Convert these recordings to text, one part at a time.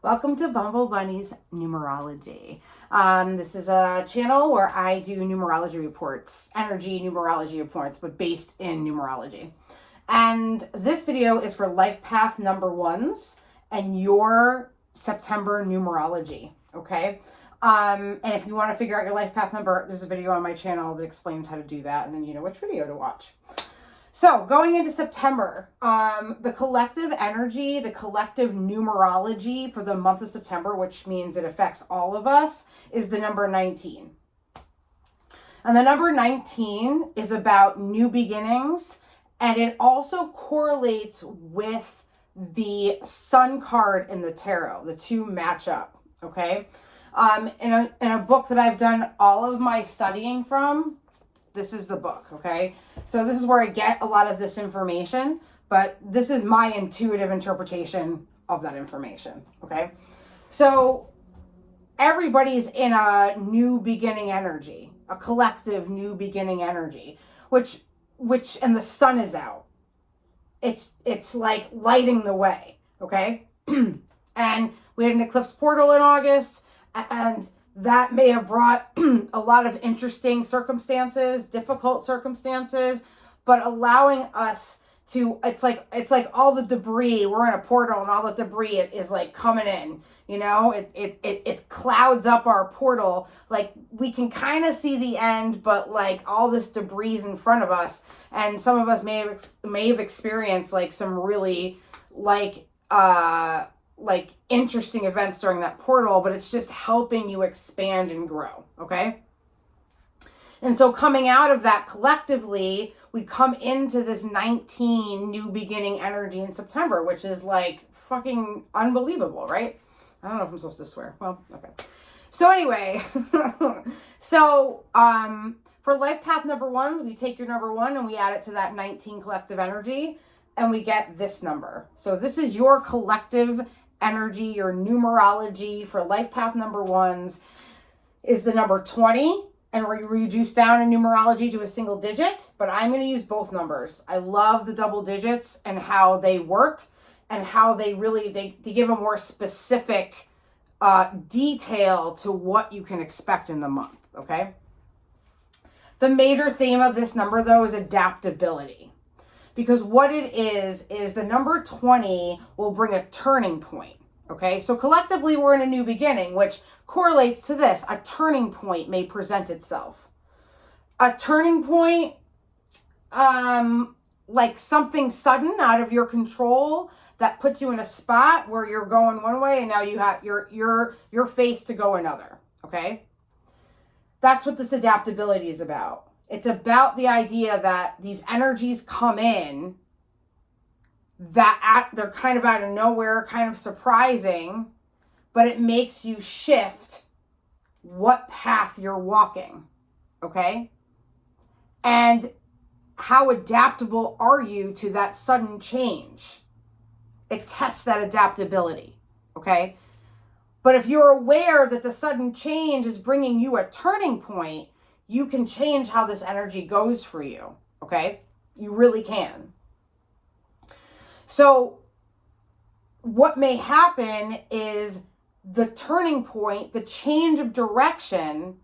Welcome to Bumble Bunny's Numerology. This is a channel where I do numerology reports, energy numerology reports, but based in numerology. And this video is for life path number ones and your September numerology, okay? And if you want to figure out your life path number, there's a video on my channel that explains how to do that, and then you know which video to watch. So going into September, the collective energy, the collective numerology for the month of September, which means it affects all of us, is the number 19. And the number 19 is about new beginnings, and it also correlates with the sun card in the tarot. The two match up, okay? In a book that I've done all of my studying from, this is the book, okay? So this is where I get a lot of this information, but this is my intuitive interpretation of that information, okay? So everybody's in a new beginning energy, a collective new beginning energy, which and the sun is out. It's like lighting the way, okay? And we had an eclipse portal in August, and that may have brought a lot of interesting circumstances, difficult circumstances, but allowing us to, it's like all the debris, we're in a portal and all the debris is like coming in, you know, it clouds up our portal. Like we can kind of see the end, but like all this debris is in front of us. And some of us may have experienced like some really like interesting events during that portal, but it's just helping you expand and grow, okay? And so coming out of that collectively, we come into this 19 new beginning energy in September, which is like fucking unbelievable, right? I don't know if I'm supposed to swear. Well, okay. So anyway, for life path number ones, we take your number one and we add it to that 19 collective energy, and we get this number. So this is your collective energy, your numerology for life path number ones is the number 20, and we reduce down in numerology to a single digit, but I'm going to use both numbers. I love the double digits and how they work and how they really, they give a more specific detail to what you can expect in the month, okay? The major theme of this number, though, is adaptability. Because what it is the number 20 will bring a turning point, okay? So collectively, we're in a new beginning, which correlates to this. A turning point may present itself. A turning point, like something sudden out of your control that puts you in a spot where you're going one way and now you have you're faced to go another, okay? That's what this adaptability is about. It's about the idea that these energies come in that they're kind of out of nowhere, kind of surprising, but it makes you shift what path you're walking, okay? And how adaptable are you to that sudden change? It tests that adaptability, okay? But if you're aware that the sudden change is bringing you a turning point, you can change how this energy goes for you, okay? You really can. So what may happen is the turning point, the change of direction,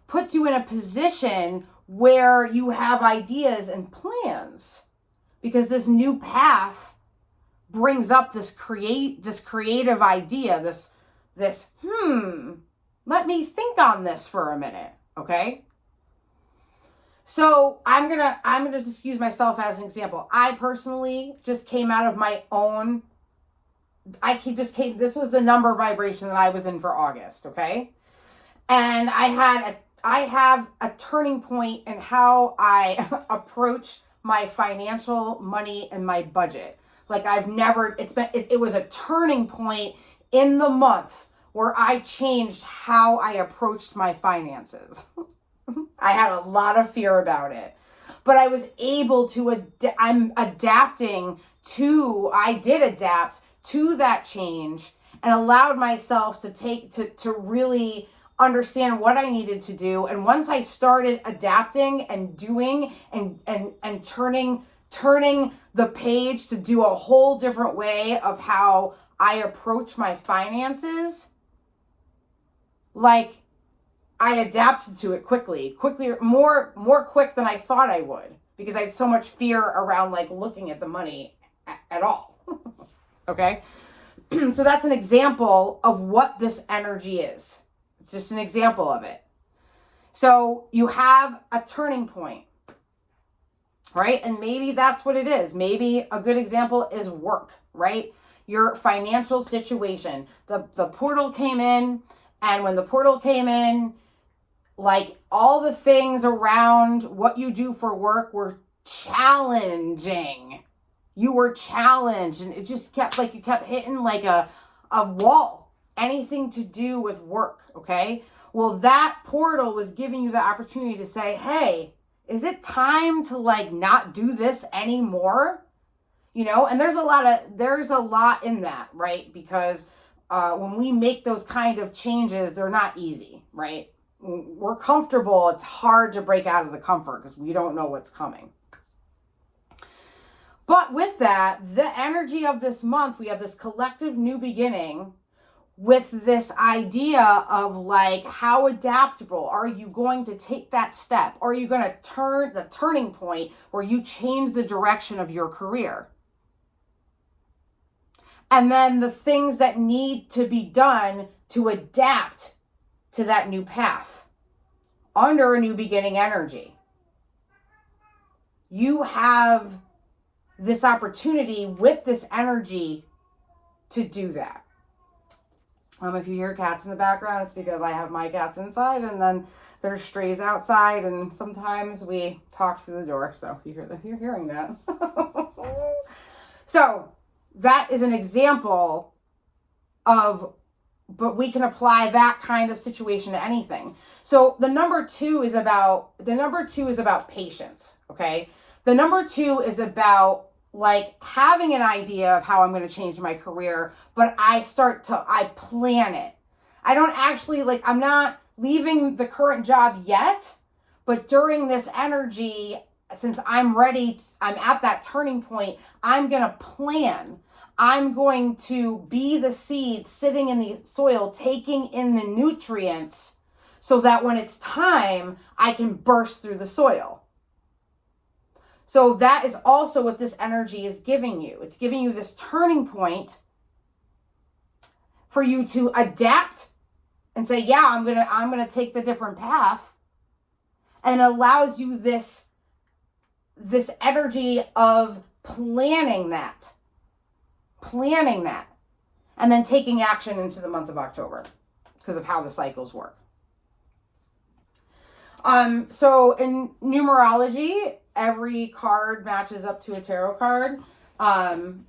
puts you in a position where you have ideas and plans, because this new path brings up this creative idea, this let me think on this for a minute, okay? So I'm gonna just use myself as an example. I personally just came out of my own. This was the number vibration that I was in for August, okay? And I have a turning point in how I approach my financial money and my budget. Like it was a turning point in the month where I changed how I approached my finances. I had a lot of fear about it, but I was able to, I did adapt to that change and allowed myself to really understand what I needed to do. And once I started adapting and doing and turning the page to do a whole different way of how I approach my finances, like I adapted to it quickly, more quick than I thought I would, because I had so much fear around like looking at the money at all. Okay. So that's an example of what this energy is. It's just an example of it. So you have a turning point, right? And maybe that's what it is. Maybe a good example is work, right? Your financial situation. The portal came in, and when the portal came in, like all the things around what you do for work were challenging. You were challenged, and it just kept like you kept hitting like a wall. Anything to do with work, okay? Well, that portal was giving you the opportunity to say, hey, is it time to like not do this anymore? You know, and there's a lot in that, right? Because when we make those kind of changes, they're not easy, right? We're comfortable. It's hard to break out of the comfort because we don't know what's coming. But with that, the energy of this month, we have this collective new beginning with this idea of like, how adaptable are you going to take that step? Or are you going to turn the turning point where you change the direction of your career? And then the things that need to be done to adapt to that new path under a new beginning energy. You have this opportunity with this energy to do that. If you hear cats in the background, it's because I have my cats inside, and then there's strays outside, and sometimes we talk through the door. So you're hearing that. So that is an example of, but we can apply that kind of situation to anything. So the number two is about patience. Okay. The number two is about like having an idea of how I'm going to change my career, but I plan it. I don't actually I'm not leaving the current job yet, but during this energy, since I'm ready, I'm at that turning point, I'm going to plan. I'm going to be the seed sitting in the soil, taking in the nutrients so that when it's time, I can burst through the soil. So that is also what this energy is giving you. It's giving you this turning point for you to adapt and say, yeah, I'm going to take the different path, and it allows you this energy of planning that, and then taking action into the month of October because of how the cycles work. So in numerology, every card matches up to a tarot card.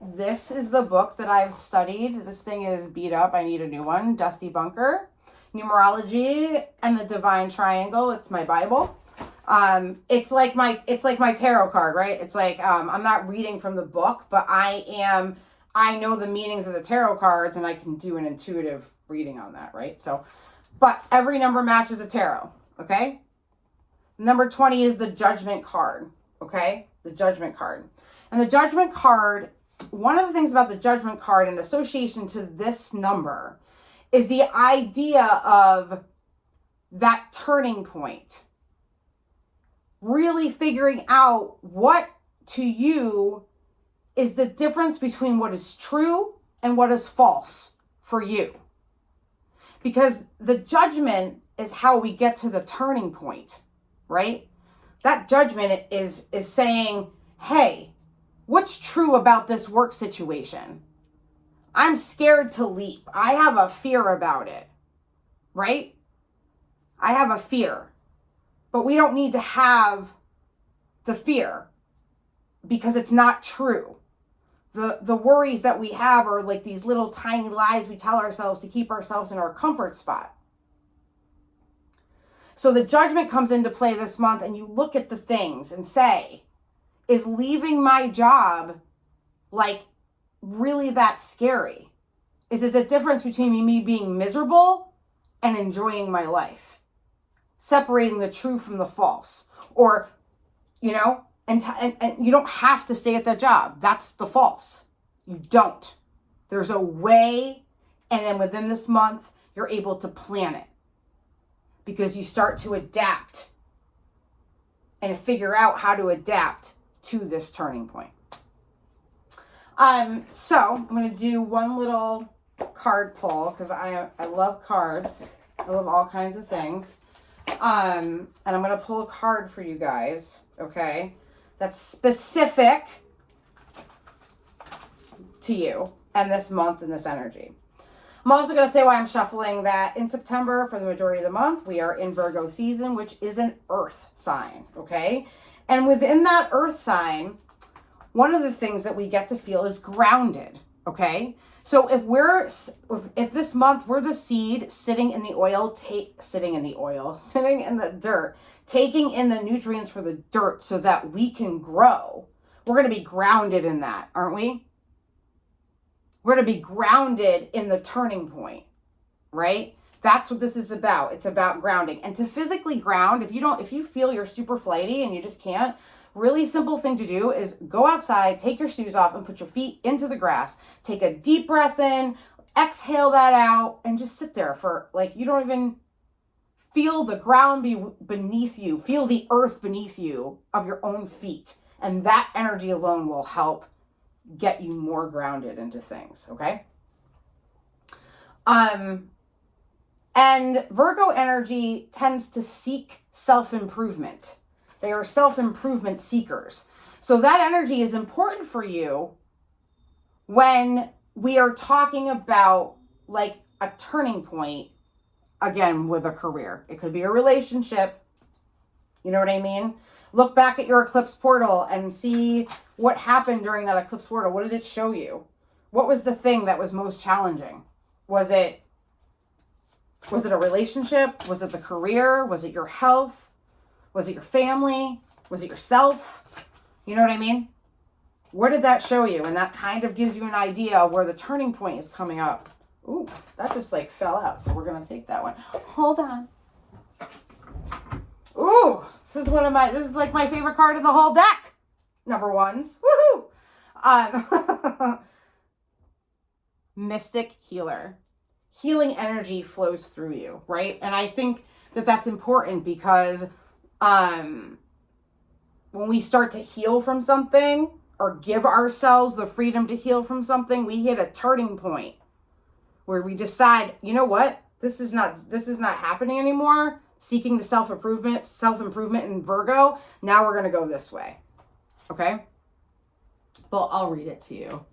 This is the book that I've studied. This thing is beat up. I need a new one. Dusty Bunker. Numerology and the Divine Triangle. It's my Bible. It's like my tarot card, right? It's like, I'm not reading from the book, but I know the meanings of the tarot cards, and I can do an intuitive reading on that, right? So, but every number matches a tarot, okay? Number 20 is the Judgment card, okay? The Judgment card. And the Judgment card, one of the things about the Judgment card in association to this number is the idea of that turning point. Really figuring out what to you is the difference between what is true and what is false for you. Because the judgment is how we get to the turning point, right? That judgment is saying, hey, what's true about this work situation? I'm scared to leap. I have a fear about it, right? I have a fear. But we don't need to have the fear because it's not true. The worries that we have are like these little tiny lies we tell ourselves to keep ourselves in our comfort spot. So the judgment comes into play this month, and you look at the things and say, is leaving my job like really that scary? Is it the difference between me being miserable and enjoying my life? Separating the true from the false. Or, and you don't have to stay at that job. That's the false. You don't. There's a way, and then within this month, you're able to plan it because you start to adapt and figure out how to adapt to this turning point. So I'm going to do one little card pull because I love cards. I love all kinds of things. And I'm going to pull a card for you guys, okay? That's specific to you and this month and this energy. I'm also going to say why I'm shuffling that in September for the majority of the month, we are in Virgo season, which is an earth sign, okay? And within that earth sign, one of the things that we get to feel is grounded, okay? So if this month we're the seed sitting in the dirt, taking in the nutrients for the dirt so that we can grow, we're going to be grounded in that, aren't we? We're going to be grounded in the turning point, right? That's what this is about. It's about grounding. And to physically ground, if you feel you're super flighty and you just can't, really simple thing to do is go outside, take your shoes off and put your feet into the grass. Take a deep breath in, exhale that out, and just sit there for you don't even feel the ground beneath you. Feel the earth beneath you of your own feet. And that energy alone will help get you more grounded into things, okay? And Virgo energy tends to seek self-improvement. They are self-improvement seekers. So that energy is important for you when we are talking about a turning point, again, with a career. It could be a relationship. You know what I mean? Look back at your eclipse portal and see what happened during that eclipse portal. What did it show you? What was the thing that was most challenging? Was it a relationship? Was it the career? Was it your health? Was it your family? Was it yourself? You know what I mean? What did that show you? And that kind of gives you an idea of where the turning point is coming up. Ooh, that just fell out. So we're going to take that one. Hold on. Ooh, this is my favorite card in the whole deck. Number ones. Woohoo! Mystic healer. Healing energy flows through you, right? And I think that that's important because when we start to heal from something or give ourselves the freedom to heal from something, we hit a turning point where we decide, you know what? This is not happening anymore. Seeking the self-improvement in Virgo. Now we're going to go this way. Okay? Well, I'll read it to you.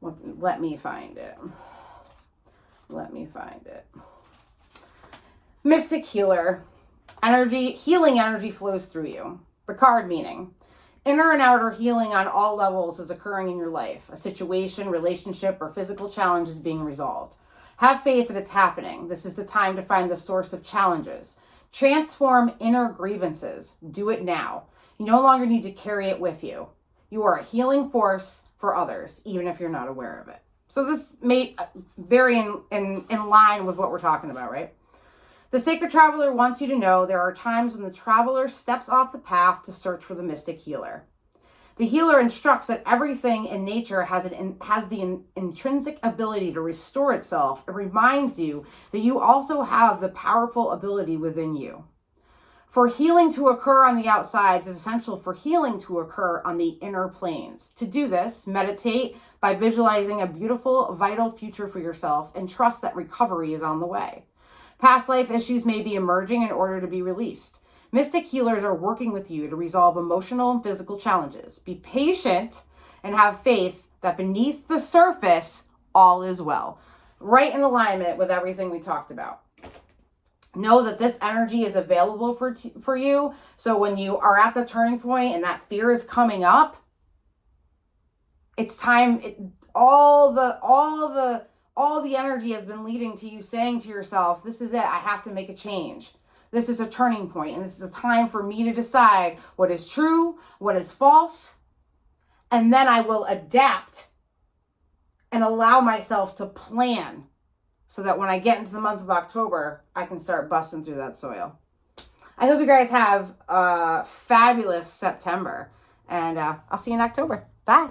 Let me find it. Mystic healer. Healing energy flows through you. The card meaning. Inner and outer healing on all levels is occurring in your life. A situation, relationship, or physical challenge is being resolved. Have faith that it's happening. This is the time to find the source of challenges. Transform inner grievances. Do it now. You no longer need to carry it with you. You are a healing force for others, even if you're not aware of it. So this may very in line with what we're talking about, right? The sacred traveler wants you to know there are times when the traveler steps off the path to search for the mystic healer. The healer instructs that everything in nature has the intrinsic ability to restore itself. It reminds you that you also have the powerful ability within you. For healing to occur on the outside, it's essential for healing to occur on the inner planes. To do this, meditate by visualizing a beautiful, vital future for yourself and trust that recovery is on the way. Past life issues may be emerging in order to be released. Mystic healers are working with you to resolve emotional and physical challenges. Be patient and have faith that beneath the surface, all is well. Right in alignment with everything we talked about. Know that this energy is available for you. So when you are at the turning point and that fear is coming up, it's time. All the energy has been leading to you saying to yourself, this is it. I have to make a change. This is a turning point, and this is a time for me to decide what is true, what is false, and then I will adapt and allow myself to plan so that when I get into the month of October, I can start busting through that soil. I hope you guys have a fabulous September, and I'll see you in October. Bye.